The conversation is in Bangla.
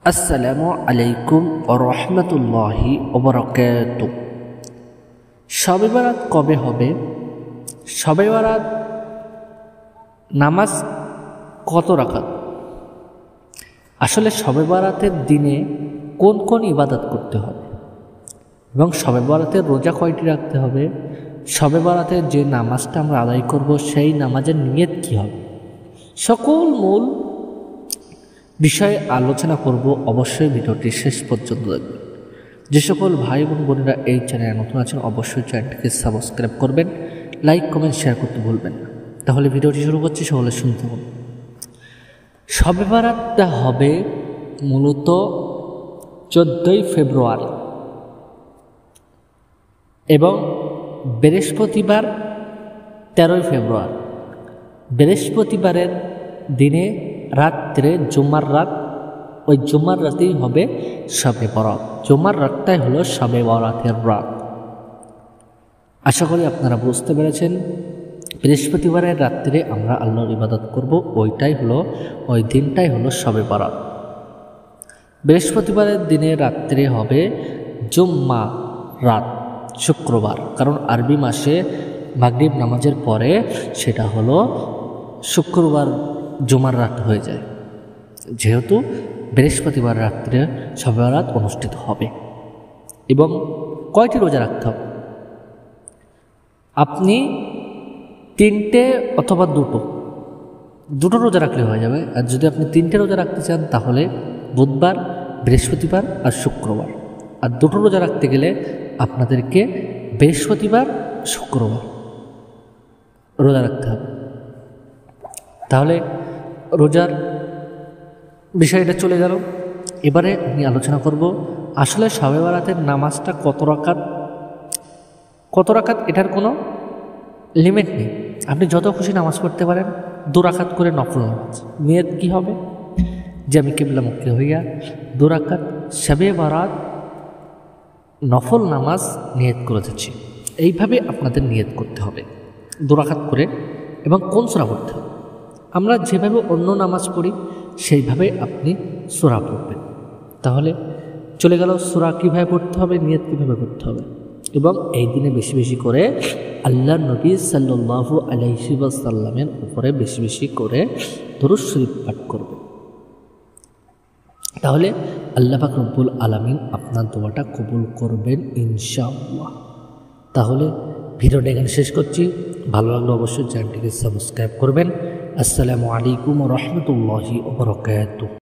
আসসালামু আলাইকুম ওয়া রাহমাতুল্লাহি ওয়া বারাকাতুহু। শবে বরাত কবে হবে? শবে বরাত নামাজ কত রাকাত? আসলে শবে বরাতের দিনে কোন কোন ইবাদত করতে হবে এবং শবে বরাতের রোজা কয়টি রাখতে হবে, শবে বরাতের যে নামাজটা আমরা আদায় করব সেই নামাজের নিয়ত কী হবে, সকল মূল বিষয়ে আলোচনা করব। অবশ্যই ভিডিওটি শেষ পর্যন্ত দেখবেন। যে সকল ভাই এবং বোনেরা এই চ্যানেলে নতুন আছেন অবশ্যই চ্যানেলটিকে সাবস্ক্রাইব করবেন, লাইক কমেন্ট শেয়ার করতে ভুলবেন না। তাহলে ভিডিওটি শুরু করছি, সকলে শুনতে হবে। শবে বরাতটা হবে মূলত 14ই ফেব্রুয়ারি এবং বৃহস্পতিবার 13ই ফেব্রুয়ারি। বৃহস্পতিবারের দিনে রাত্রে জুমার রাত, ওই জুমার রাতেই হবে শবে বরাত। জুমার রাতটাই হলো শবে বরাতের রাত। আশা করি আপনারা বুঝতে পেরেছেন। বৃহস্পতিবারের রাত্রে আমরা আল্লাহর ইবাদত করব, ওই দিনটাই হলো শবে বরাত। বৃহস্পতিবারের দিনে রাত্রে হবে জুম্মা রাত, শুক্রবার, কারণ আরবি মাসে মাগরিব নামাজের পরে সেটা হলো শুক্রবার জুমার রাত হয়ে যায়, যেহেতু বৃহস্পতিবার রাত্রে শবে বরাত অনুষ্ঠিত হবে। এবং কয়টি রোজা রাখতে হবে? আপনি 3টে অথবা দুটো রোজা রাখলে হয়ে যাবে। আর যদি আপনি 3টে রোজা রাখতে চান তাহলে বুধবার, বৃহস্পতিবার আর শুক্রবার। আর দুটো রোজা রাখতে গেলে আপনাদেরকে বৃহস্পতিবার, শুক্রবার রোজা রাখতে হবে। তাহলে রোজার বিষয়টা চলে গেল। এবারে আমি আলোচনা করব আসলে শবে বরাতের নামাজটা কত রাকাত। এটার কোনো লিমিট নেই, আপনি যত খুশি নামাজ পড়তে পারেন। 2 রাকাত করে নফল নামাজ। নিয়ত কী হবে? যে আমি কিবলামুখী হইয়া 2 রাকাত শবে বরাত নফল নামাজ নিয়ত করে যাচ্ছি। এইভাবে আপনাদের নিয়ত করতে হবে 2 রাকাত করে। এবং কোন সূরা পড়তে হবে? আমরা যেভাবে অন্য নামাজ পড়ি সেইভাবে আপনি সূরা পড়বেন। তাহলে চলে গেল সূরা কীভাবে পড়তে হবে, নিয়ত কীভাবে করতে হবে। এবং এই দিনে বেশি বেশি করে আল্লাহ নবী সাল্লাল্লাহু আলাইহি ওয়াসাল্লামের উপরে বেশি বেশি করে দরুদ শরীফ পাঠ করবেন। তাহলে আল্লাহ পাক রব্বুল আলামিন আপনার দোয়াটা কবুল করবেন ইনশাআল্লাহ। তাহলে ভিডিওটা এখানে শেষ করছি। ভালো লাগলে অবশ্যই চ্যানেলটিকে সাবস্ক্রাইব করবেন। আসসালামু আলাইকুম ওয়া রাহমাতুল্লাহি ওয়া বারাকাতুহু।